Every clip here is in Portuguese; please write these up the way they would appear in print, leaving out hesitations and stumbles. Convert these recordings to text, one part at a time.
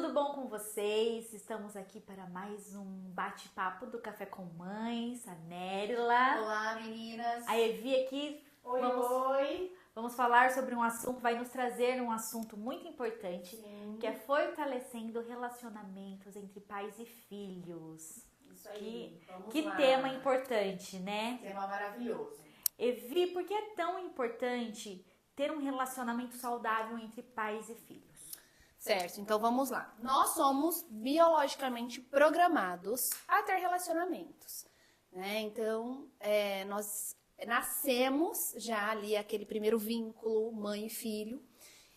tudo bom com vocês? Estamos aqui para mais um bate-papo do Café com Mães, a Nérila. Olá, meninas. A Evi aqui. Oi. Vamos falar sobre um assunto, vai nos trazer um assunto muito importante, que é fortalecendo relacionamentos entre pais e filhos. Isso aí, vamos que lá. tema importante, né? Tema maravilhoso. Evi, por que é tão importante ter um relacionamento saudável entre pais e filhos? Certo, então vamos lá. Nós somos biologicamente programados a ter relacionamentos, né? Então, nós nascemos já ali, aquele primeiro vínculo, mãe e filho.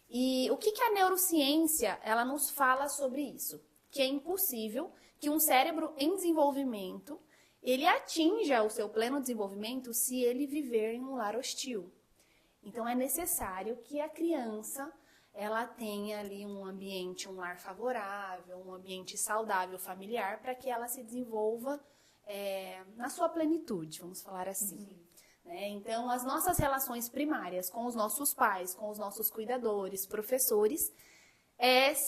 E o que a neurociência, ela nos fala sobre isso? Que é impossível que um cérebro em desenvolvimento, ele atinja o seu pleno desenvolvimento se ele viver em um lar hostil. Então, é necessário que a criança ela tenha ali um ambiente, um lar favorável, um ambiente saudável, familiar, para que ela se desenvolva na sua plenitude, vamos falar assim. Né? Então, as nossas relações primárias com os nossos pais, com os nossos cuidadores, professores,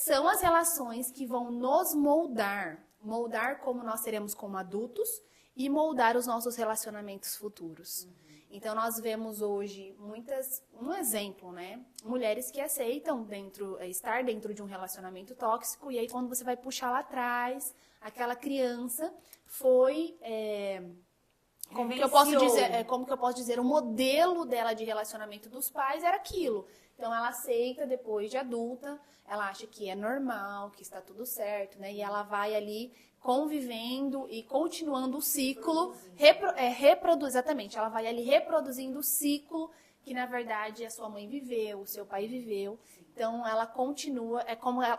são as relações que vão nos moldar como nós seremos como adultos e moldar os nossos relacionamentos futuros. Então, nós vemos hoje um exemplo, né? Mulheres que aceitam estar dentro de um relacionamento tóxico, e aí quando você vai puxar lá atrás, aquela criança foi, como que eu posso dizer, o modelo dela de relacionamento dos pais era aquilo. Então, ela aceita depois de adulta, ela acha que é normal, que está tudo certo, né? E ela vai ali convivendo e continuando o ciclo, exatamente, ela vai ali reproduzindo o ciclo que, na verdade, a sua mãe viveu, o seu pai viveu. Então, ela continua,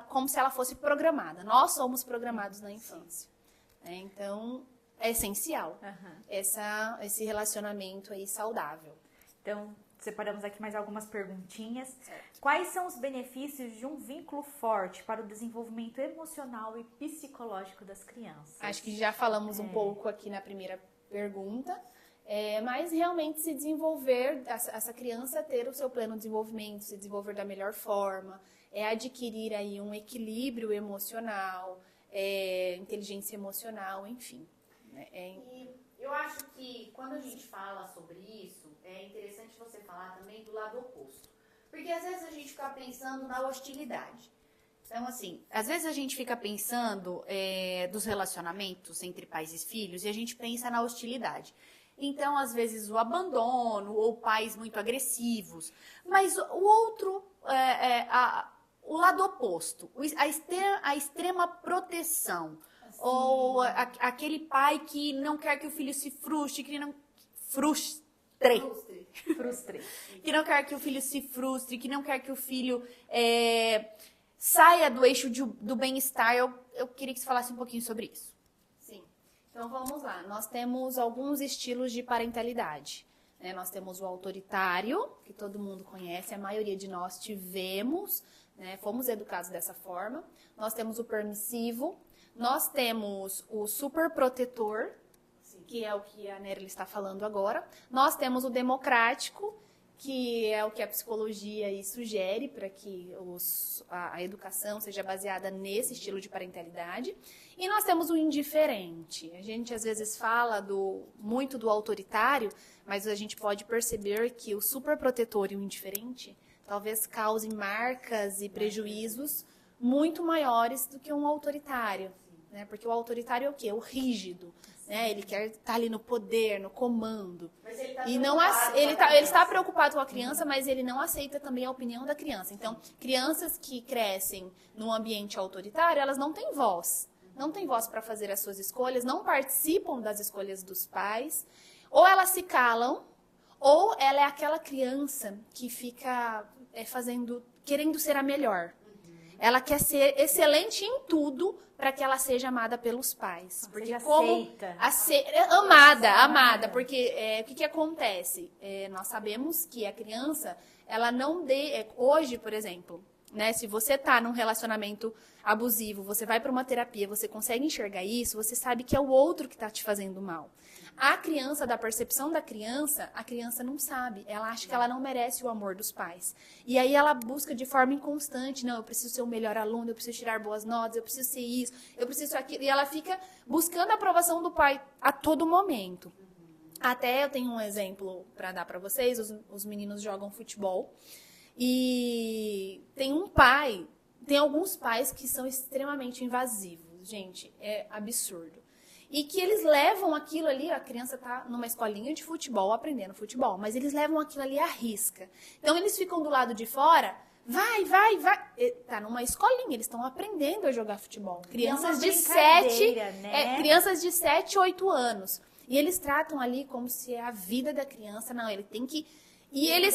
como se ela fosse programada. Nós somos programados na infância. Então, é essencial esse relacionamento aí saudável. Então, separamos aqui mais algumas perguntinhas. Certo. Quais são os benefícios de um vínculo forte para o desenvolvimento emocional e psicológico das crianças? Acho que já falamos um pouco aqui na primeira pergunta, mas realmente se desenvolver, essa criança ter o seu pleno desenvolvimento, se desenvolver da melhor forma, adquirir aí um equilíbrio emocional, inteligência emocional, enfim. E eu acho que quando a gente fala sobre isso, é interessante você falar também do lado oposto. Porque às vezes a gente fica pensando na hostilidade. Então, assim, às vezes a gente fica pensando dos relacionamentos entre pais e filhos e a gente pensa na hostilidade. Então, às vezes, o abandono ou pais muito agressivos. Mas o outro, o lado oposto, a extrema proteção. Assim, ou aquele pai que não quer que o filho se frustre, que não frustre. Que não quer que o filho se frustre, que não quer que o filho saia do eixo do bem-estar. Eu queria que você falasse um pouquinho sobre isso. Sim. Então, vamos lá. Nós temos alguns estilos de parentalidade. Nós temos o autoritário, que todo mundo conhece, a maioria de nós tivemos, fomos educados dessa forma. Nós temos o permissivo. Nós temos o superprotetor, que é o que a Nérila está falando agora. Nós temos o democrático, que é o que a psicologia aí sugere para que a educação seja baseada nesse estilo de parentalidade. E nós temos o indiferente. A gente às vezes fala muito do autoritário, mas a gente pode perceber que o superprotetor e o indiferente talvez causem marcas e prejuízos muito maiores do que um autoritário. Porque o autoritário é o quê? O rígido. Ele quer estar ali no poder, no comando. Mas ele tá ele está preocupado com a criança, mas ele não aceita também a opinião da criança. Então, crianças que crescem num ambiente autoritário, elas não têm voz. Não têm voz para fazer as suas escolhas, não participam das escolhas dos pais. Ou elas se calam, ou ela é aquela criança que fica querendo ser a melhor. Ela quer ser excelente em tudo para que ela seja amada pelos pais. Porque amada. Porque o que acontece? Nós sabemos que a criança, ela não hoje, por exemplo, né? Se você tá num relacionamento abusivo, você vai para uma terapia, você consegue enxergar isso, você sabe que é o outro que tá te fazendo mal. A criança, da percepção da criança, a criança não sabe. Ela acha que ela não merece o amor dos pais. E aí ela busca de forma inconstante, não, eu preciso ser o melhor aluno, eu preciso tirar boas notas, eu preciso ser isso, eu preciso ser aquilo. E ela fica buscando a aprovação do pai a todo momento. Até eu tenho um exemplo para dar para vocês, os meninos jogam futebol. E tem alguns pais que são extremamente invasivos, gente, é absurdo. E que eles levam aquilo ali, a criança tá numa escolinha de futebol, aprendendo futebol, mas eles levam aquilo ali à risca. Então eles ficam do lado de fora, vai. Tá numa escolinha, eles estão aprendendo a jogar futebol. Crianças de 7, né? Crianças de 7, 8 anos. E eles tratam ali como se é a vida da criança, não, ele tem que... E eles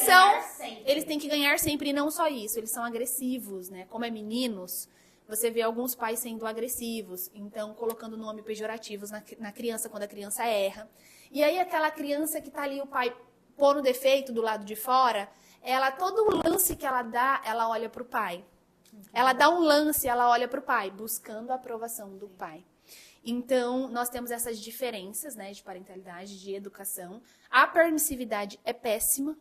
têm que ganhar sempre, e não só isso, eles são agressivos, né? Como é meninos, você vê alguns pais sendo agressivos, então colocando nome pejorativos na criança quando a criança erra. E aí aquela criança que tá ali, o pai pôr no defeito do lado de fora, todo o lance que ela dá, ela olha pro pai. Ela dá um lance, ela olha pro pai, buscando a aprovação do pai. Então, nós temos essas diferenças, né, de parentalidade, de educação. A permissividade é péssima.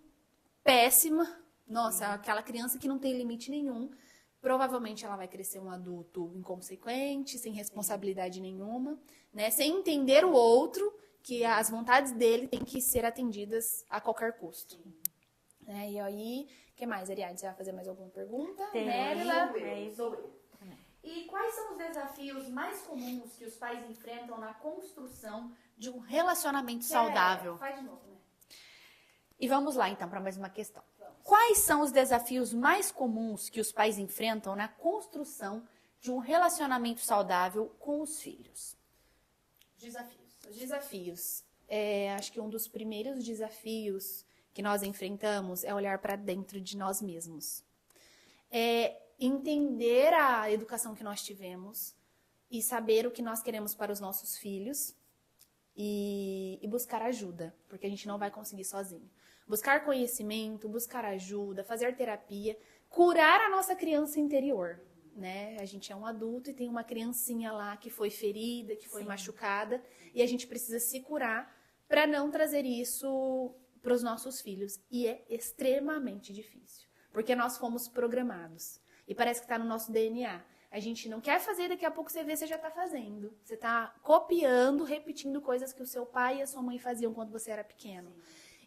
Nossa, aquela criança que não tem limite nenhum, provavelmente ela vai crescer um adulto inconsequente, sem responsabilidade nenhuma, né, sem entender o outro, que as vontades dele têm que ser atendidas a qualquer custo. Né, e aí, o que mais, Ariadne? Você vai fazer mais alguma pergunta? Sou eu. E quais são os desafios mais comuns que os pais enfrentam na construção de um relacionamento saudável? Faz de novo, né? E vamos lá, então, para mais uma questão. Quais são os desafios mais comuns que os pais enfrentam na construção de um relacionamento saudável com os filhos? Os desafios. Acho que um dos primeiros desafios que nós enfrentamos é olhar para dentro de nós mesmos. Entender a educação que nós tivemos e saber o que nós queremos para os nossos filhos e buscar ajuda, porque a gente não vai conseguir sozinho. Buscar conhecimento, buscar ajuda, fazer terapia, curar a nossa criança interior, né? A gente é um adulto e tem uma criancinha lá que foi ferida, que foi machucada, e a gente precisa se curar para não trazer isso para os nossos filhos. E é extremamente difícil, porque nós fomos programados. E parece que está no nosso DNA. A gente não quer fazer, daqui a pouco você vê, você já está fazendo. Você está copiando, repetindo coisas que o seu pai e a sua mãe faziam quando você era pequeno.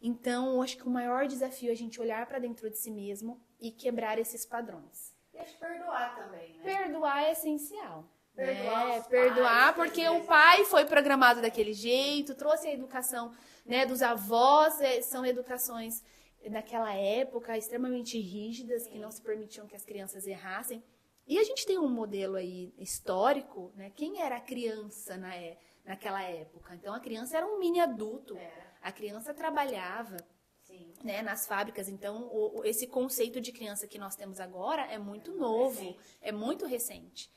Então, eu acho que o maior desafio é a gente olhar para dentro de si mesmo e quebrar esses padrões. E acho que perdoar também, né? Perdoar é essencial. Perdoar porque o pai foi programado daquele jeito, trouxe a educação, né, dos avós, são educações naquela época extremamente rígidas, que não se permitiam que as crianças errassem. E a gente tem um modelo aí histórico, né? Quem era a criança naquela época? Então, a criança era um mini adulto. A criança trabalhava, né, nas fábricas. Então, esse conceito de criança que nós temos agora é muito novo, é muito recente.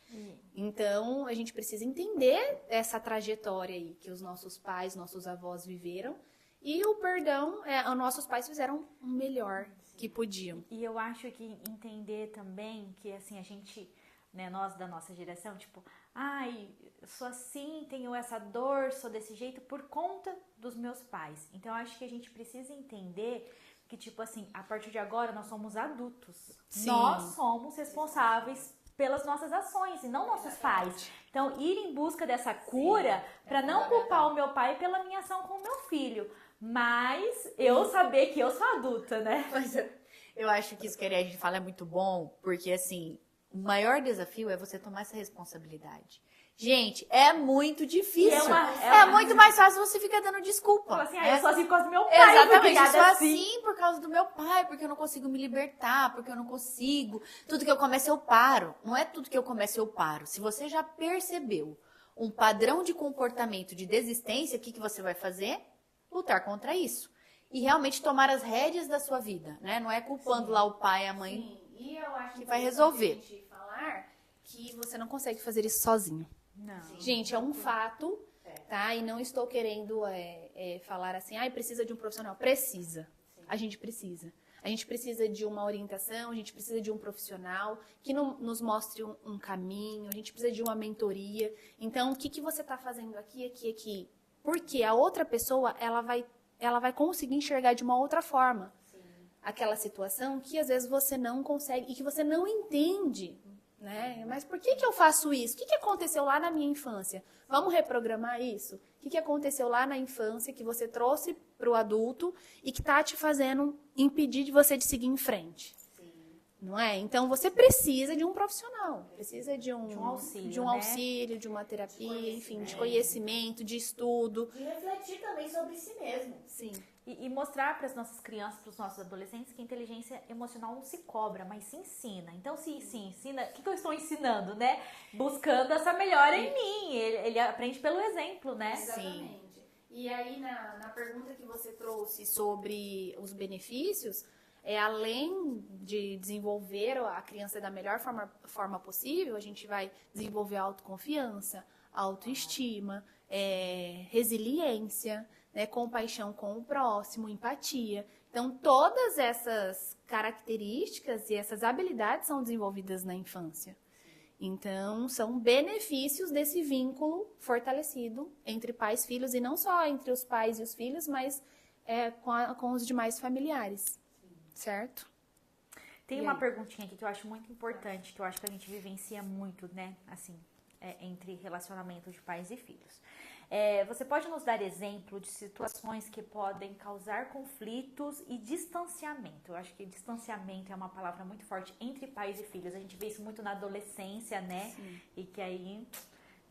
Então, a gente precisa entender essa trajetória aí que os nossos pais, nossos avós viveram. E o perdão, os nossos pais fizeram o melhor que podiam. E eu acho que entender também que, assim, a gente, né, nós da nossa geração, tipo, eu sou assim, tenho essa dor, sou desse jeito por conta dos meus pais. Então, eu acho que a gente precisa entender que, tipo assim, a partir de agora nós somos adultos. Sim. Nós somos responsáveis pelas nossas ações e não nossos pais. Então, ir em busca dessa cura para não culpar o meu pai pela minha ação com o meu filho. Mas eu saber que eu sou adulta, né? Mas eu acho que isso que a gente fala é muito bom, porque assim, o maior desafio é você tomar essa responsabilidade. Gente, é muito difícil. É muito mais fácil você ficar dando desculpa. Fala assim, eu sou assim por causa do meu pai. Exatamente, eu sou assim por causa do meu pai, porque eu não consigo me libertar, porque eu não consigo. Tudo que eu começo eu paro. Não é tudo que eu começo eu paro. Se você já percebeu um padrão de comportamento de desistência, o que você vai fazer? Lutar contra isso. E realmente tomar as rédeas da sua vida, né? Não é culpando lá o pai e a mãe. Sim. E eu acho que vai resolver. A gente falar que você não consegue fazer isso sozinho. Não. Gente, é um fato, tá? E não estou querendo falar assim, precisa de um profissional. Precisa. A gente precisa. A gente precisa de uma orientação, a gente precisa de um profissional que nos mostre um caminho, a gente precisa de uma mentoria. Então, o que você está fazendo aqui, aqui, aqui? Porque a outra pessoa, ela vai conseguir enxergar de uma outra forma aquela situação que às vezes você não consegue e que você não entende, né? Mas por que eu faço isso? O que aconteceu lá na minha infância? Vamos reprogramar isso? O que aconteceu lá na infância que você trouxe para o adulto e que está te fazendo impedir de você de seguir em frente? Não é? Então você precisa de um profissional, precisa de um auxílio, de uma terapia, enfim, de conhecimento, de estudo. E refletir também sobre si mesmo. Sim. E mostrar para as nossas crianças, para os nossos adolescentes, que a inteligência emocional não se cobra, mas se ensina. Então, se ensina, o que eu estou ensinando, né? Buscando essa melhora em mim. Ele aprende pelo exemplo, né? Sim. E aí, na pergunta que você trouxe sobre os benefícios, além de desenvolver a criança da melhor forma possível, a gente vai desenvolver autoconfiança, autoestima, resiliência, né, compaixão com o próximo, empatia. Então, todas essas características e essas habilidades são desenvolvidas na infância. Então, são benefícios desse vínculo fortalecido entre pais e filhos, e não só entre os pais e os filhos, mas com os demais familiares. Certo? Tem uma perguntinha aqui que eu acho muito importante, que eu acho que a gente vivencia muito, né? Assim, entre relacionamentos de pais e filhos. Você pode nos dar exemplo de situações que podem causar conflitos e distanciamento? Eu acho que distanciamento é uma palavra muito forte entre pais e filhos. A gente vê isso muito na adolescência, né? Sim. E que aí...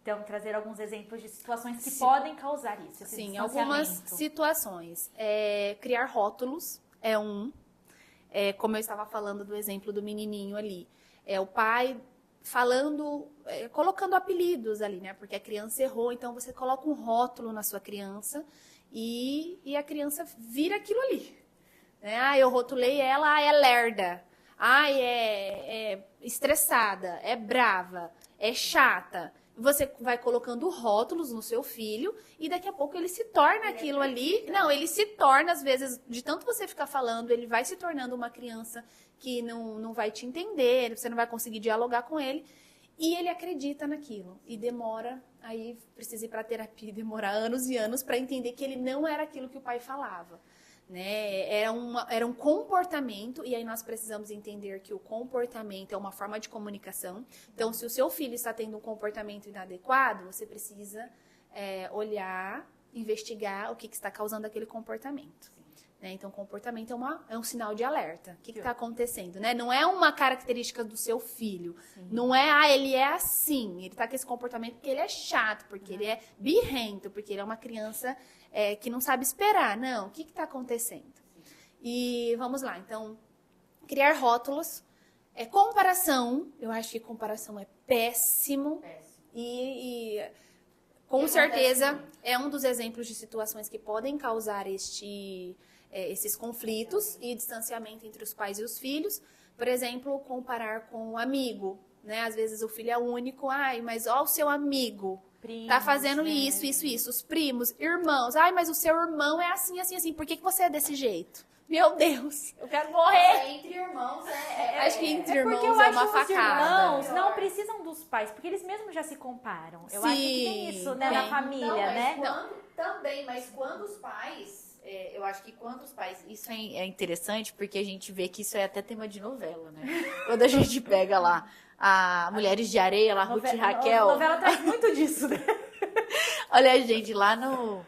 Então, trazer alguns exemplos de situações que podem causar isso. Sim, algumas situações. Criar rótulos é um... como eu estava falando do exemplo do menininho ali. O pai falando, colocando apelidos ali, né? Porque a criança errou, então você coloca um rótulo na sua criança e a criança vira aquilo ali. Né? Eu rotulei ela, é lerda. É estressada, é brava, é chata. Você vai colocando rótulos no seu filho e daqui a pouco ele se torna aquilo ali. Não, ele se torna, às vezes, de tanto você ficar falando, ele vai se tornando uma criança que não vai te entender, você não vai conseguir dialogar com ele. E ele acredita naquilo. E demora, aí precisa ir para terapia, demorar anos e anos para entender que ele não era aquilo que o pai falava. Né? Era um comportamento, e aí nós precisamos entender que o comportamento é uma forma de comunicação. Então, se o seu filho está tendo um comportamento inadequado, você precisa olhar, investigar o que está causando aquele comportamento. Né? Então, comportamento é um sinal de alerta. O que está acontecendo? Né? Não é uma característica do seu filho. Sim. Não é, ele é assim, ele está com esse comportamento porque ele é chato, porque ele é birrento, porque ele é uma criança que não sabe esperar. Não, o que está acontecendo? E vamos lá, então, criar rótulos. Comparação, eu acho que comparação é péssimo. E com certeza é um dos exemplos de situações que podem causar esses conflitos e distanciamento entre os pais e os filhos. Por exemplo, comparar com um amigo, né? Às vezes o filho é único, mas ó, o seu amigo primos, tá fazendo isso. Os primos, irmãos, mas o seu irmão é assim, assim, assim, por que você é desse jeito? Meu Deus, eu quero morrer. Entre irmãos acho que entre irmãos porque eu é acho uma que os facada. irmãos não precisam dos pais, porque eles mesmos já se comparam. Eu acho que tem isso, né, na família, né? Mas quando os pais... eu acho que quando os pais... Isso é interessante, porque a gente vê que isso é até tema de novela, né? Quando a gente pega lá a Mulheres de Areia, lá, Ruth e Raquel... A novela traz muito disso, né? Olha a gente lá no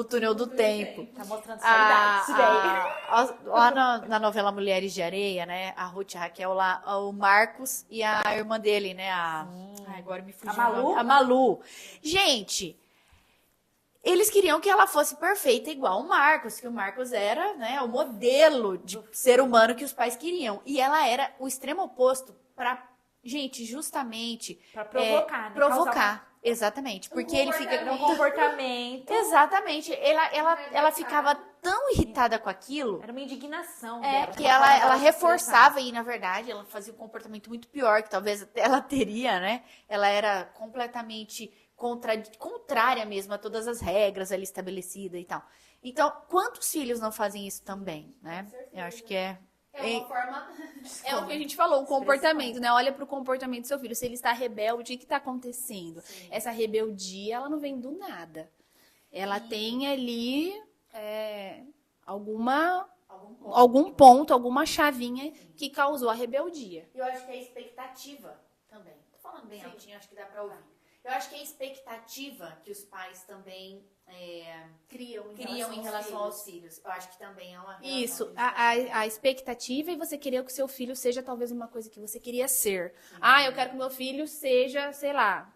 Túnel do Tempo. Tá mostrando sua idade. Lá na novela Mulheres de Areia, né? A Ruth e a Raquel lá, o Marcos e a irmã dele, né? Agora me fugiu. A Malu. Gente, eles queriam que ela fosse perfeita igual o Marcos, que o Marcos era, né, o modelo de ser humano que os pais queriam. E ela era o extremo oposto gente, justamente... Pra provocar, né? Provocar. Exatamente, porque ele fica com um comportamento. Exatamente, ela ficava tão irritada com aquilo. Era uma indignação dela. Que ela reforçava e, na verdade, ela fazia um comportamento muito pior, que talvez até ela teria, né? Ela era completamente contrária mesmo a todas as regras ali estabelecidas e tal. Então, quantos filhos não fazem isso também, né? Eu acho que é É uma forma... É o que a gente falou, o comportamento, né? Olha pro comportamento do seu filho. Se ele está rebelde, o que está acontecendo? Sim. Essa rebeldia, ela não vem do nada. Ela tem ali algum ponto, alguma chavinha que causou a rebeldia. Eu acho que é a expectativa também. Tô falando bem altinho, acho que dá pra ouvir. Eu acho que é a expectativa que os pais também criam em relação aos filhos. Eu acho que também é uma relação. Isso, a expectativa e você querer que o seu filho seja talvez uma coisa que você queria ser. Ah, eu quero que meu filho seja, sei lá,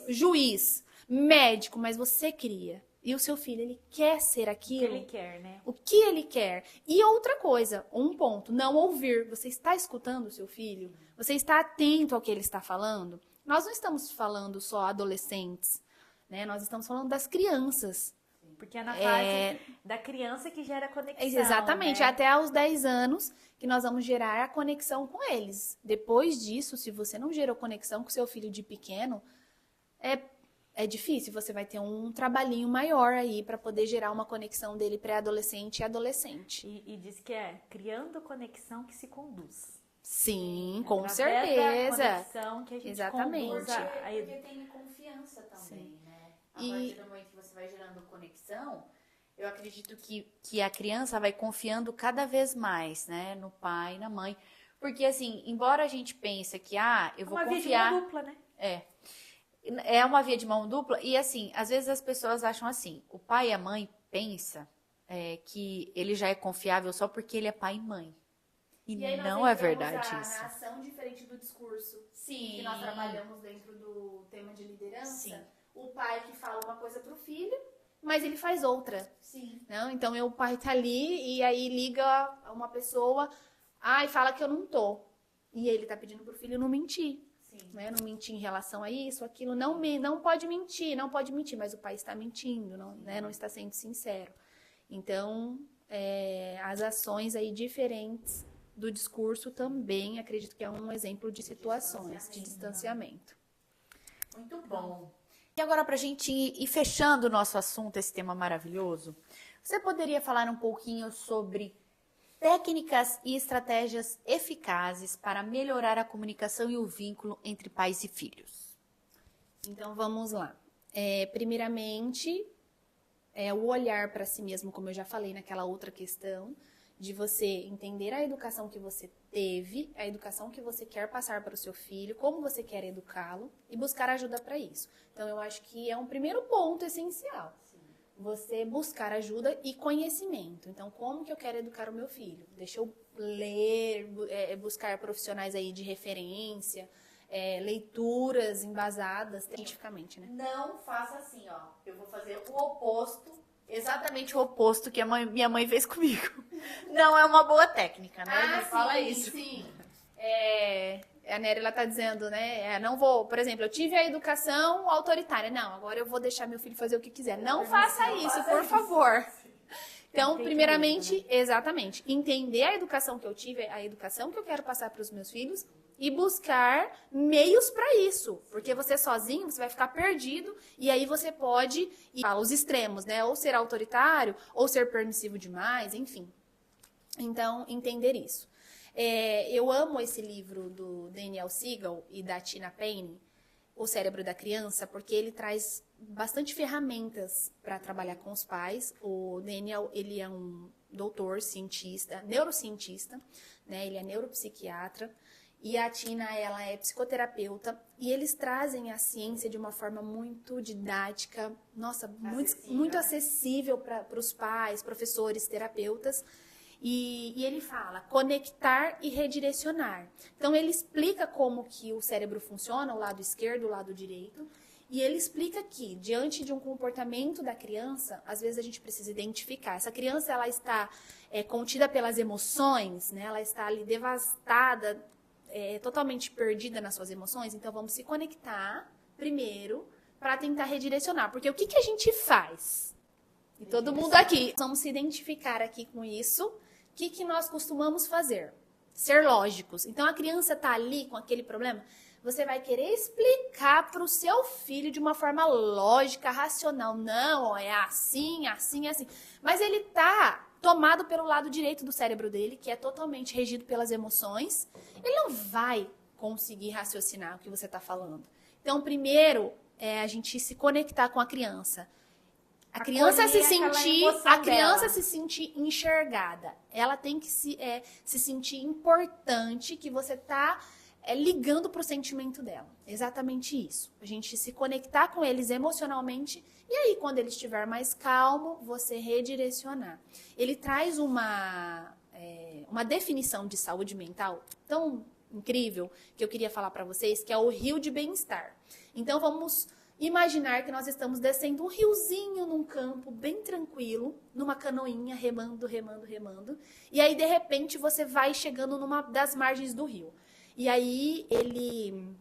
juiz, médico, mas você queria. E o seu filho, ele quer ser aquilo. O que ele quer, né? O que ele quer. E outra coisa, um ponto, não ouvir. Você está escutando o seu filho? Você está atento ao que ele está falando? Nós não estamos falando só adolescentes, né? Nós estamos falando das crianças. Porque é na fase da criança que gera conexão. Exatamente, né? até aos 10 anos que nós vamos gerar a conexão com eles. Depois disso, se você não gerou conexão com seu filho de pequeno, é difícil, você vai ter um trabalhinho maior aí para poder gerar uma conexão dele pré-adolescente e adolescente. E diz que é criando conexão que se conduz. Sim, com Através certeza. da conexão que a gente Exatamente. conduz Porque tem confiança também, né? A partir do momento que você vai gerando conexão, eu acredito que a criança vai confiando cada vez mais, né? No pai e na mãe. Porque, assim, embora a gente pense que, eu vou uma confiar... via de mão dupla, né? É uma via de mão dupla. E, assim, às vezes as pessoas acham assim, o pai e a mãe pensa que ele já é confiável só porque ele é pai e mãe. E aí não é verdade isso. A ação diferente do discurso. Sim. Que nós trabalhamos dentro do tema de liderança. Sim. O pai que fala uma coisa pro filho, mas ele faz outra. Sim. Não? Então, o pai tá ali e aí liga uma pessoa, e fala que eu não tô. E ele tá pedindo pro filho não mentir. Sim. Né? Não mentir em relação a isso, aquilo. Não pode mentir, mas o pai está mentindo, não está sendo sincero. Então, as ações aí diferentes do discurso também, acredito que é um exemplo de situações de distanciamento. Muito bom. E agora, para a gente ir fechando o nosso assunto, esse tema maravilhoso, você poderia falar um pouquinho sobre técnicas e estratégias eficazes para melhorar a comunicação e o vínculo entre pais e filhos? Então, vamos lá. Primeiramente, o olhar para si mesmo, como eu já falei naquela outra questão, de você entender a educação que você teve, a educação que você quer passar para o seu filho, como você quer educá-lo e buscar ajuda para isso. Então, eu acho que é um primeiro ponto essencial. Sim. Você buscar ajuda e conhecimento. Então, como que eu quero educar o meu filho? Deixa eu ler, buscar profissionais aí de referência, leituras embasadas cientificamente, né? Não faça assim, ó. Eu vou fazer o oposto. Exatamente o oposto que minha mãe fez comigo. Não é uma boa técnica, né? Me fala isso. Sim. A Nery, ela tá dizendo, né? Não vou, por exemplo, eu tive a educação autoritária. Não, agora eu vou deixar meu filho fazer o que quiser. Não faça isso, por favor. Então, primeiramente, exatamente, entender a educação que eu tive, a educação que eu quero passar para os meus filhos e buscar meios para isso. Porque você sozinho, você vai ficar perdido e aí você pode ir aos extremos, né? Ou ser autoritário, ou ser permissivo demais, enfim. Então, entender isso. Eu amo esse livro do Daniel Siegel e da Tina Payne, O Cérebro da Criança, porque ele traz bastante ferramentas para trabalhar com os pais. O Daniel, ele é um doutor, cientista, neurocientista, né? Ele é neuropsiquiatra. E a Tina, ela é psicoterapeuta. E eles trazem a ciência de uma forma muito didática, muito acessível para os pais, professores, terapeutas. E ele fala conectar e redirecionar. Então, ele explica como que o cérebro funciona, o lado esquerdo, o lado direito. E ele explica que, diante de um comportamento da criança, às vezes a gente precisa identificar. Essa criança, ela está contida pelas emoções, né? Ela está ali devastada, totalmente perdida nas suas emoções. Então, vamos se conectar primeiro para tentar redirecionar. Porque o que a gente faz? E todo mundo aqui, vamos se identificar aqui com isso. O que nós costumamos fazer? Ser lógicos. Então, a criança está ali com aquele problema, você vai querer explicar para o seu filho de uma forma lógica, racional. Não, é assim, assim, assim. Mas ele está tomado pelo lado direito do cérebro dele, que é totalmente regido pelas emoções, ele não vai conseguir raciocinar o que você está falando. Então, primeiro, a gente se conectar com a criança. A criança se sentir enxergada. Ela tem que se sentir importante, que você está ligando para o sentimento dela. Exatamente isso. A gente se conectar com eles emocionalmente e aí, quando ele estiver mais calmo, você redirecionar. Ele traz uma definição de saúde mental tão incrível que eu queria falar para vocês, que é o rio de bem-estar. Então, vamos imaginar que nós estamos descendo um riozinho num campo bem tranquilo, numa canoinha, remando, remando, remando. E aí, de repente, você vai chegando numa das margens do rio. E aí, ele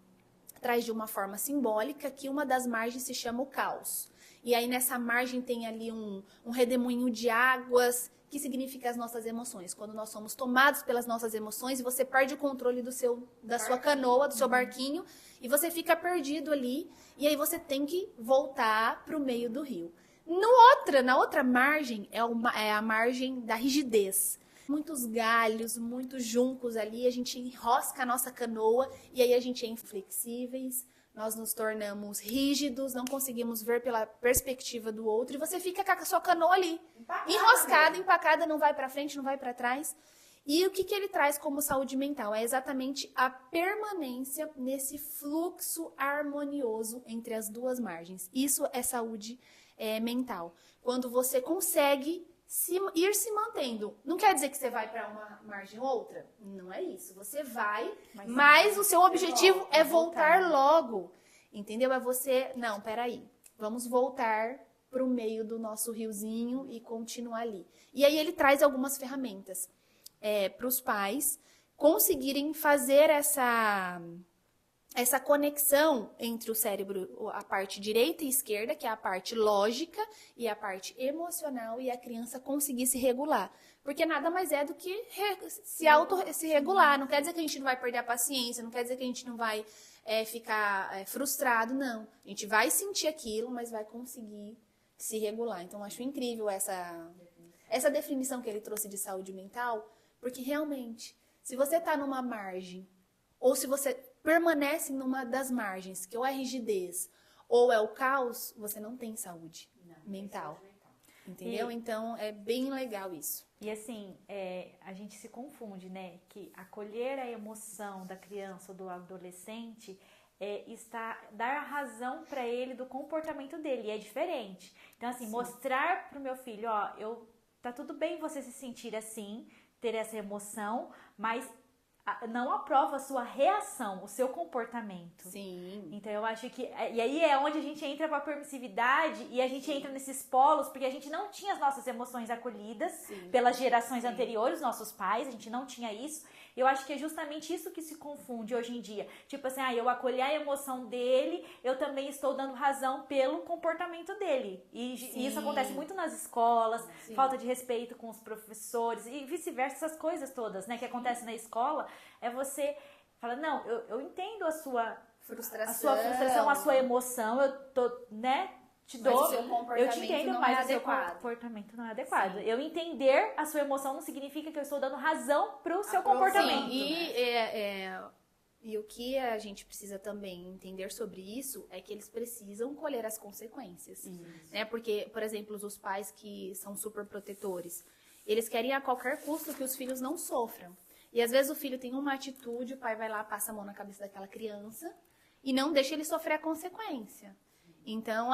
traz de uma forma simbólica que uma das margens se chama o caos. E aí, nessa margem tem ali um redemoinho de águas, que significa as nossas emoções. Quando nós somos tomados pelas nossas emoções, você perde o controle da sua canoa, do seu barquinho, e você fica perdido ali, e aí você tem que voltar para o meio do rio. Na outra margem, é a margem da rigidez. Muitos galhos, muitos juncos ali, a gente enrosca a nossa canoa, e aí a gente é inflexíveis, nós nos tornamos rígidos, não conseguimos ver pela perspectiva do outro, e você fica com a sua canoa ali, enroscada, empacada, não vai para frente, não vai para trás. E o que ele traz como saúde mental? É exatamente a permanência nesse fluxo harmonioso entre as duas margens. Isso é saúde mental. Quando você consegue ir se mantendo. Não quer dizer que você vai para uma margem ou outra. Não é isso. Você vai, mas o seu objetivo é voltar logo. Entendeu? É você... Não, peraí. Vamos voltar para o meio do nosso riozinho e continuar ali. E aí ele traz algumas ferramentas para os pais conseguirem fazer essa conexão entre o cérebro, a parte direita e esquerda, que é a parte lógica, e a parte emocional, e a criança conseguir se regular. Porque nada mais é do que se regular. Não quer dizer que a gente não vai perder a paciência, não quer dizer que a gente não vai ficar frustrado, não. A gente vai sentir aquilo, mas vai conseguir se regular. Então, eu acho incrível essa definição que ele trouxe de saúde mental, porque realmente, se você está numa margem, ou se você permanece numa das margens, que ou é rigidez ou é o caos, você não tem saúde mental. Entendeu? Então, é bem legal isso. E assim, a gente se confunde, né? Que acolher a emoção da criança ou do adolescente dar razão para ele do comportamento dele. E é diferente. Então, assim, mostrar pro meu filho, tá tudo bem você se sentir assim, ter essa emoção, mas não aprova a sua reação, o seu comportamento. Sim. Então eu acho que... E aí é onde a gente entra pra permissividade e a gente entra nesses polos, porque a gente não tinha as nossas emoções acolhidas pelas gerações anteriores, nossos pais, a gente não tinha isso. Eu acho que é justamente isso que se confunde hoje em dia. Tipo assim, eu acolhi a emoção dele, eu também estou dando razão pelo comportamento dele. E isso acontece muito nas escolas, falta de respeito com os professores e vice-versa, essas coisas todas, né, que acontecem na escola. É você falar, não, eu entendo a sua frustração, a sua emoção, eu tô, né, te dou, mas o seu comportamento eu te entendo, não mas é o seu adequado. comportamento não é adequado. Sim. Eu entender a sua emoção não significa que eu estou dando razão pro seu comportamento. Sim, e o que a gente precisa também entender sobre isso é que eles precisam colher as consequências. Né? Porque, por exemplo, os pais que são super protetores, eles querem a qualquer custo que os filhos não sofram. E às vezes o filho tem uma atitude, o pai vai lá, passa a mão na cabeça daquela criança e não deixa ele sofrer a consequência. Então,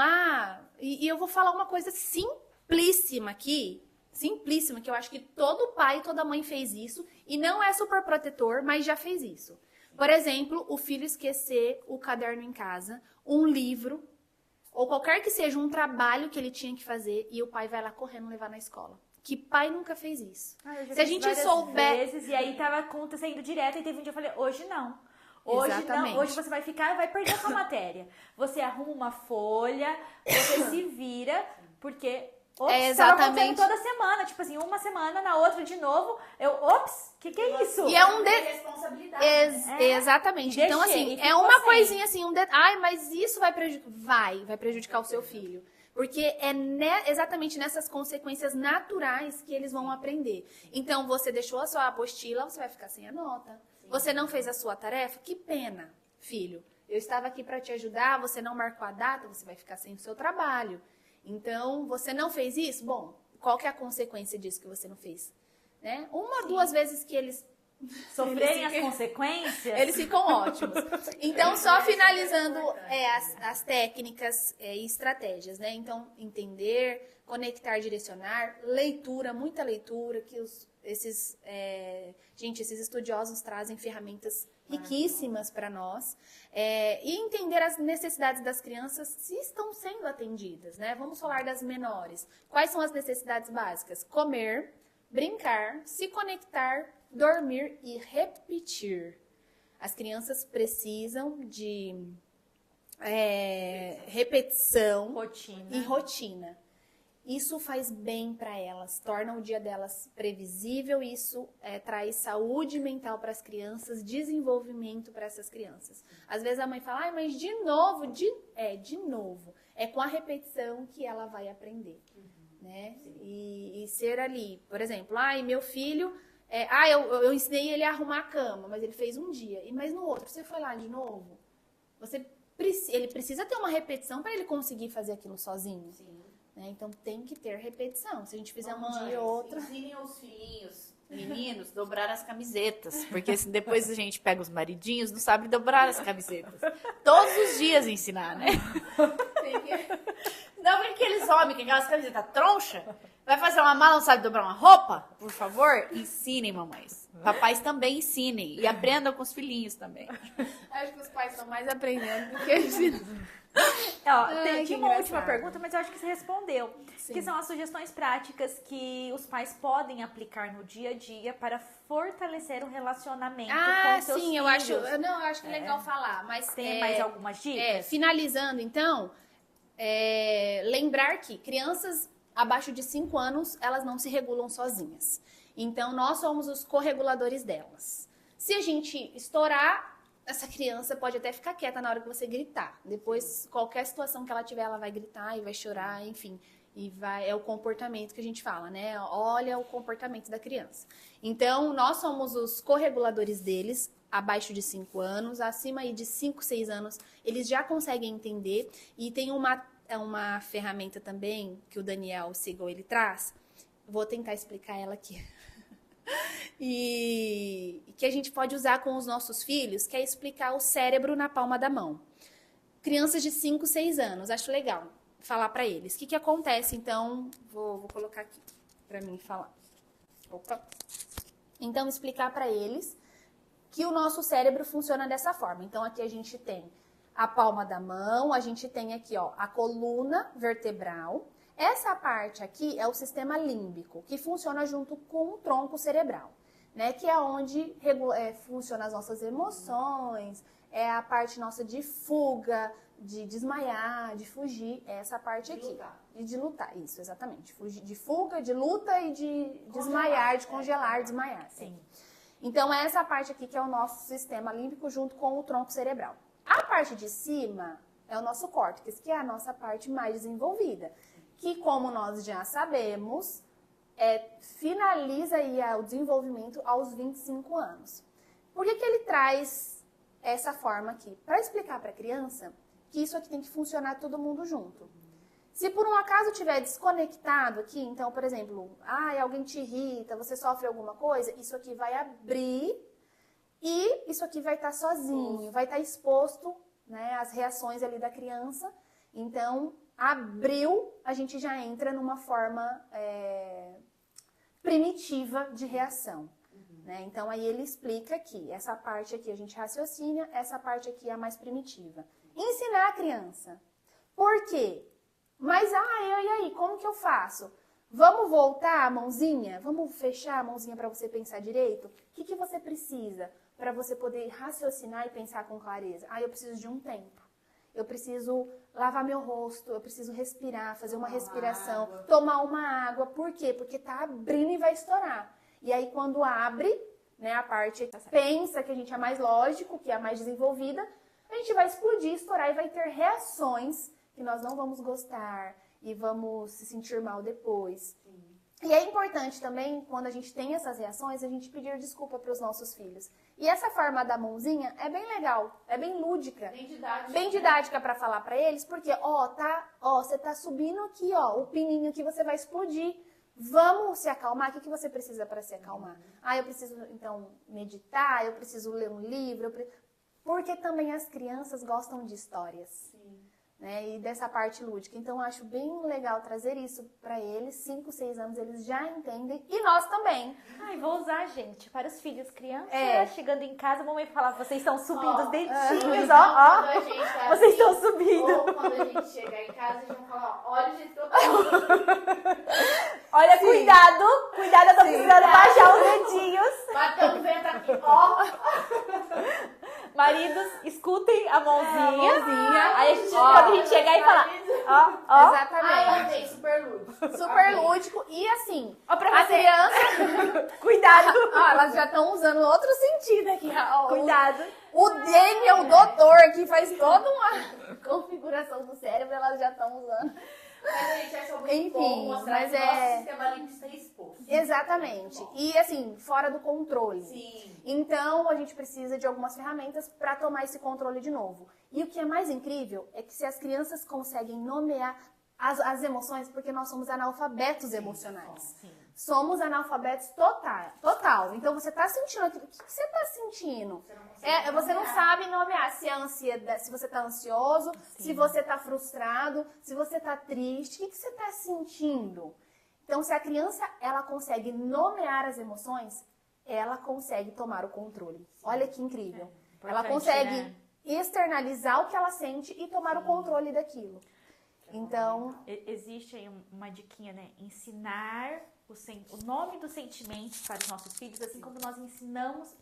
e eu vou falar uma coisa simplíssima aqui, que eu acho que todo pai e toda mãe fez isso, e não é super protetor, mas já fez isso. Por exemplo, o filho esquecer o caderno em casa, um livro, ou qualquer que seja um trabalho que ele tinha que fazer, e o pai vai lá correndo levar na escola. Que pai nunca fez isso? Se a gente souber... vezes, e aí tava acontecendo direto, e teve um dia eu falei, hoje não. Hoje você vai ficar e vai perder a sua matéria. Você arruma uma folha, você se vira, porque estava acontecendo toda semana. Tipo assim, uma semana, na outra de novo. Que é isso? E é responsabilidade. Exatamente. Então, assim, é uma coisinha assim, mas isso vai prejudicar o seu filho. Porque é exatamente nessas consequências naturais que eles vão aprender. Então, você deixou a sua apostila, você vai ficar sem a nota. Você não fez a sua tarefa? Que pena, filho. Eu estava aqui para te ajudar, você não marcou a data, você vai ficar sem o seu trabalho. Então, você não fez isso? Bom, qual que é a consequência disso que você não fez? Né? Uma, duas vezes que eles sofrerem as consequências, eles ficam ótimos. Então, só finalizando as técnicas e estratégias, né? Então, entender, conectar, direcionar, leitura, muita leitura, que esses estudiosos trazem ferramentas riquíssimas para nós, e entender as necessidades das crianças se estão sendo atendidas, né? Vamos falar das menores. Quais são as necessidades básicas? Comer, brincar, se conectar, dormir e repetir. As crianças precisam de repetição e rotina. Isso faz bem para elas, torna o dia delas previsível, isso traz saúde mental para as crianças, desenvolvimento para essas crianças. Às vezes a mãe fala, mas de novo, de novo. É com a repetição que ela vai aprender. Né? E ser ali, por exemplo, meu filho, eu ensinei ele a arrumar a cama, mas ele fez um dia, mas no outro, você foi lá de novo? Ele precisa ter uma repetição para ele conseguir fazer aquilo sozinho. Sim. Né? Então tem que ter repetição. Se a gente fizer um dia ou outro. Ensinem os filhinhos, meninos, dobrar as camisetas. Porque se depois a gente pega os maridinhos, não sabe dobrar as camisetas. Todos os dias ensinar, né? Não vem aqueles homens com aquelas camisetas troncha. Vai fazer uma mala, não sabe dobrar uma roupa? Por favor, ensinem, mamães. Papais também ensinem. E aprendam com os filhinhos também. Acho que os pais estão mais aprendendo do que ensinando. Tem uma última pergunta, mas eu acho que você respondeu. Sim. Que são as sugestões práticas que os pais podem aplicar no dia a dia para fortalecer o relacionamento com seus filhos. Eu acho que é legal falar. Mas tem mais algumas dicas? Finalizando, então, lembrar que crianças abaixo de 5 anos, elas não se regulam sozinhas. Então, nós somos os correguladores delas. Se a gente estourar, essa criança pode até ficar quieta na hora que você gritar. Depois, qualquer situação que ela tiver, ela vai gritar e vai chorar, enfim. É o comportamento que a gente fala, né? Olha o comportamento da criança. Então, nós somos os correguladores deles, abaixo de 5 anos, acima aí de 5, 6 anos, eles já conseguem entender. E tem uma ferramenta também que o Daniel Siegel, ele traz. Vou tentar explicar ela aqui. E que a gente pode usar com os nossos filhos, que é explicar o cérebro na palma da mão. Crianças de 5, 6 anos, acho legal falar para eles. O que acontece, então, vou colocar aqui para mim falar. Opa. Então, explicar para eles que o nosso cérebro funciona dessa forma. Então, aqui a gente tem a palma da mão, a gente tem aqui, a coluna vertebral. Essa parte aqui é o sistema límbico, que funciona junto com o tronco cerebral, né? Que é onde funcionam as nossas emoções, é a parte nossa de fuga, de desmaiar, de fugir, é essa parte aqui. E de lutar, isso, exatamente. De fuga, de luta e de desmaiar, de congelar, desmaiar. Sim. Então, é essa parte aqui que é o nosso sistema límbico junto com o tronco cerebral. A parte de cima é o nosso córtex, que é a nossa parte mais desenvolvida. Que, como nós já sabemos, finaliza aí o desenvolvimento aos 25 anos. Por que ele traz essa forma aqui? Para explicar para a criança que isso aqui tem que funcionar todo mundo junto. Se por um acaso estiver desconectado aqui, então, por exemplo, alguém te irrita, você sofre alguma coisa, isso aqui vai abrir e isso aqui vai estar sozinho, vai estar exposto, né, às reações ali da criança. Então, abriu, a gente já entra numa forma primitiva de reação. Né? Então, aí ele explica que essa parte aqui a gente raciocina, essa parte aqui é a mais primitiva. Ensinar a criança. Por quê? Mas, e aí, como que eu faço? Vamos voltar a mãozinha? Vamos fechar a mãozinha para você pensar direito? O que você precisa para você poder raciocinar e pensar com clareza? Eu preciso de um tempo. Eu preciso lavar meu rosto, eu preciso respirar, fazer uma respiração, tomar uma água. Por quê? Porque tá abrindo e vai estourar. E aí, quando abre, né, a parte que pensa que a gente é mais lógico, que é a mais desenvolvida, a gente vai explodir, estourar e vai ter reações que nós não vamos gostar. e vamos se sentir mal depois. E é importante também, quando a gente tem essas reações, a gente pedir desculpa para os nossos filhos. E essa forma da mãozinha é bem legal, é bem lúdica. Bem didática para falar para eles, porque, você tá subindo aqui, o pininho que você vai explodir. Vamos se acalmar? O que você precisa para se acalmar? Eu preciso, então, meditar, eu preciso ler um livro, porque também as crianças gostam de histórias. Sim. Né, e dessa parte lúdica. Então, eu acho bem legal trazer isso para eles. 5, 6 anos, eles já entendem. E nós também. Vou usar, gente, para os filhos crianças. Chegando em casa, a mamãe fala, vocês estão subindo os dedinhos, vocês estão subindo. Ou quando a gente chegar em casa, a gente vai falar, olha o jeito que eu tô. Olha, cuidado, eu tô precisando baixar os dedinhos. Bateu o vento aqui, Maridos, escutem a mãozinha. Aí quando a gente chegar e falar, Exatamente. Amei, super lúdico. Super lúdico. E assim, pra a criança... Cuidado. Elas já estão usando outro sentido aqui. Cuidado. O Daniel, o doutor, que faz toda uma configuração do cérebro, elas já estão usando. Mas a gente achou muito bom mostrar que o nosso sistema límbico está exposto. Exatamente. E assim, fora do controle. Sim. Então, a gente precisa de algumas ferramentas para tomar esse controle de novo. E o que é mais incrível é que se as crianças conseguem nomear as emoções, porque nós somos analfabetos emocionais. Sim. Somos analfabetos total. Então, você está sentindo aquilo. O que você está sentindo? Você não sabe nomear se é ansiedade, se você está ansioso, se você está frustrado, se você está triste. O que você está sentindo? Então, se a criança ela consegue nomear as emoções, ela consegue tomar o controle. Olha que incrível. Ela consegue externalizar o que ela sente e tomar o controle daquilo. Então, existe aí uma diquinha, né? Ensinar o nome dos sentimentos para os nossos filhos, assim como nós ensinamos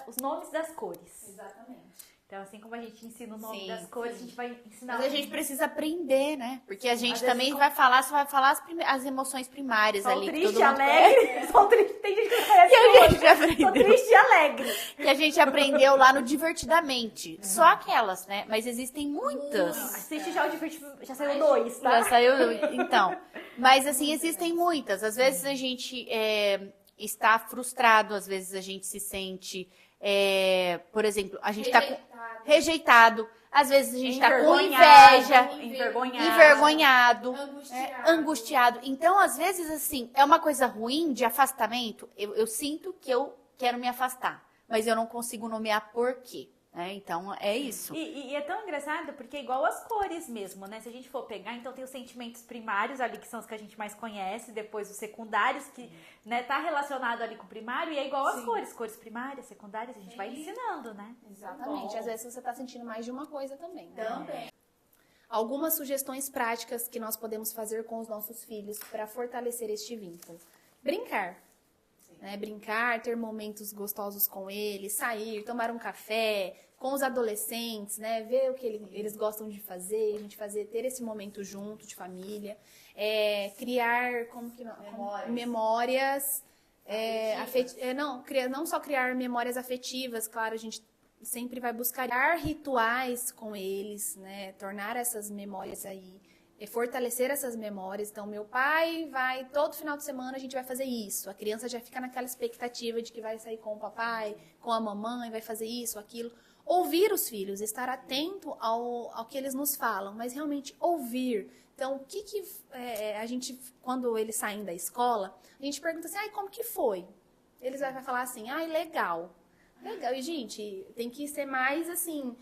os nomes das cores. Exatamente. Então, assim como a gente ensina o nome das cores, a gente vai ensinar... Mas a gente precisa aprender, né? Porque a gente também vai falar as emoções primárias ali. Triste, alegre. Só triste, tem gente que não conhece. Que a gente aprendeu. Só triste e alegre. Que a gente aprendeu lá no Divertidamente. Só aquelas, né? Mas existem muitas. Assiste já o Divertidamente, já saiu 2, tá? Já saiu, então. Mas assim, existem muitas. Às vezes a gente está frustrado, às vezes a gente se sente... por exemplo, a gente está rejeitado, às vezes a gente está com inveja, envergonhado, angustiado. Então, às vezes, assim, é uma coisa ruim de afastamento. Eu sinto que eu quero me afastar, mas eu não consigo nomear por quê. Então, é isso. E é tão engraçado porque é igual as cores mesmo, né? Se a gente for pegar, então tem os sentimentos primários ali, que são os que a gente mais conhece, depois os secundários, que tá relacionado ali com o primário, e é igual as cores primárias, secundárias, a gente vai ensinando, né? Exatamente. Às vezes você está sentindo mais de uma coisa também. Também. Algumas sugestões práticas que nós podemos fazer com os nossos filhos para fortalecer este vínculo. Brincar. Brincar, ter momentos gostosos com eles, sair, tomar um café, com os adolescentes, ver o que eles gostam de fazer, a gente ter esse momento junto, de família, criar memórias não só criar memórias afetivas, claro, a gente sempre vai buscar rituais com eles, tornar essas memórias aí, fortalecer essas memórias. Então, meu pai vai, todo final de semana a gente vai fazer isso. A criança já fica naquela expectativa de que vai sair com o papai, com a mamãe, vai fazer isso, aquilo. Ouvir os filhos, estar atento ao que eles nos falam, mas realmente ouvir. Então, o que a gente, quando eles saem da escola, a gente pergunta assim, como que foi? Eles vão falar assim, legal. Legal, e gente, tem que ser mais assim,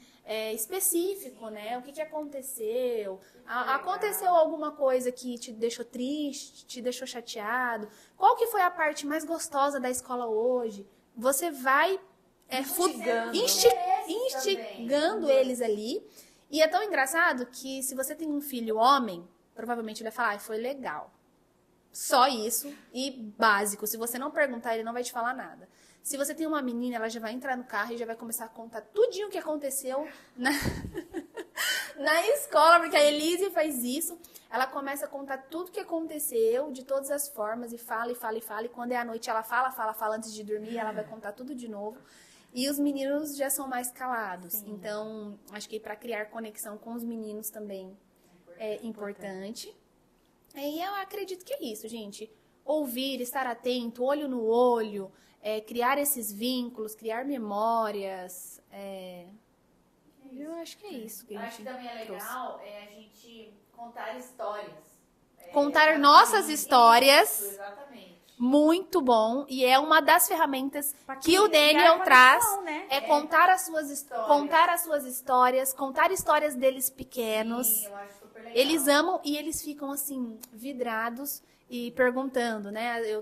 específico, né? O que aconteceu? Aconteceu alguma coisa que te deixou triste, te deixou chateado? Qual que foi a parte mais gostosa da escola hoje? Você vai instigando eles ali. E é tão engraçado que se você tem um filho homem, provavelmente ele vai falar, foi legal. Só isso e básico. Se você não perguntar, ele não vai te falar nada. Se você tem uma menina, ela já vai entrar no carro e já vai começar a contar tudinho o que aconteceu na escola, porque a Elise faz isso. Ela começa a contar tudo o que aconteceu, de todas as formas, e fala, e fala, e fala. E quando é à noite, ela fala antes de dormir, ela vai contar tudo de novo. E os meninos já são mais calados. Sim. Então, acho que para criar conexão com os meninos também é importante. E eu acredito que é isso, gente. Ouvir, estar atento, olho no olho, criar esses vínculos, criar memórias. Eu acho que é isso que Eu a acho que gente também é trouxe. legal a gente contar histórias. Contar nossas histórias. Isso, exatamente. Muito bom. E é uma das ferramentas Pra que o criar Daniel traz. conexão, né? Contar as suas histórias, contar histórias deles pequenos. Sim, eu acho super legal. Eles amam e eles ficam assim, vidrados e perguntando, né? Eu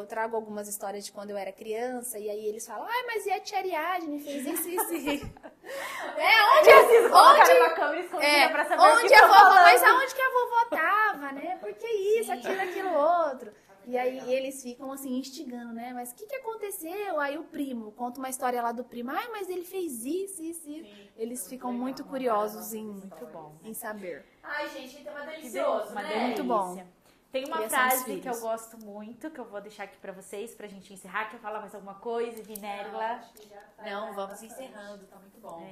trago algumas histórias de quando eu era criança, e aí eles falam, mas e a tia Ariadne fez isso, isso, isso. Colocaram uma câmera escondida pra saber o que onde tá a vovó, falando. mas aonde que a vovó tava, né? Por que isso, Sim. aquilo, outro? muito E aí legal. eles ficam assim, instigando, né? Mas o que aconteceu? Aí o primo conta uma história lá do primo. Mas ele fez isso, isso, isso. Sim, Eles muito ficam legal. muito Uma curiosos em, maravilha. Muito bom. em saber. Ai, gente, então é Que delicioso, uma né? delícia. Muito bom. Tem uma Criação dos frase que eu filhos. gosto muito, que eu vou deixar aqui pra vocês, pra gente encerrar. Quer falar mais alguma coisa, Vinérila? Acho que já tá Não, vamos bastante. encerrando, tá muito bom.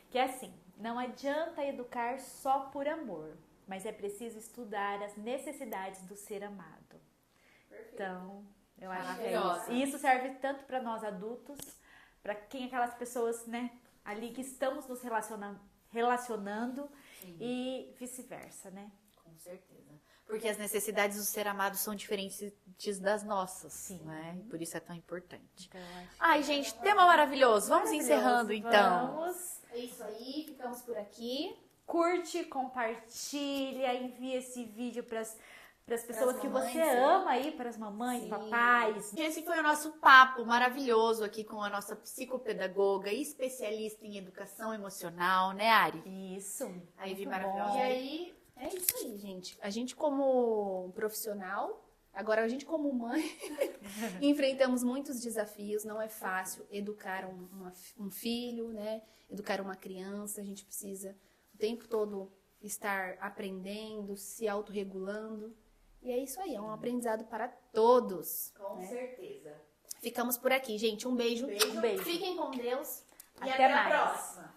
Que é assim, não adianta educar só por amor, mas é preciso estudar as necessidades do ser amado. Perfeito. Então, eu acho que é Maravilhosa. isso. E isso serve tanto pra nós adultos, pra quem aquelas pessoas, né, ali que estamos nos relacionando e vice-versa, né? Com certeza. Porque as necessidades do ser amado são diferentes das nossas, Sim. né? Por isso é tão importante. Então, eu acho Ai, gente, tema maravilhoso. Vamos encerrando, então. Vamos. É isso aí, ficamos por aqui. Curte, compartilha, envia esse vídeo para as pessoas Pras que mamães, você né? ama aí, para as mamães, Sim. papais. Esse foi o nosso papo maravilhoso aqui com a nossa psicopedagoga e especialista em educação emocional, né, Ari? Isso. A Ivy muito maravilhosa. bom. E aí, é isso aí, gente. A gente como profissional, agora a gente como mãe, enfrentamos muitos desafios. Não é fácil educar um filho, né? Educar uma criança. A gente precisa o tempo todo estar aprendendo, se autorregulando. E é isso aí, é um aprendizado para todos. Com certeza. Ficamos por aqui, gente. Um beijo. Um beijo. Fiquem com Deus. E Até até a mais. próxima.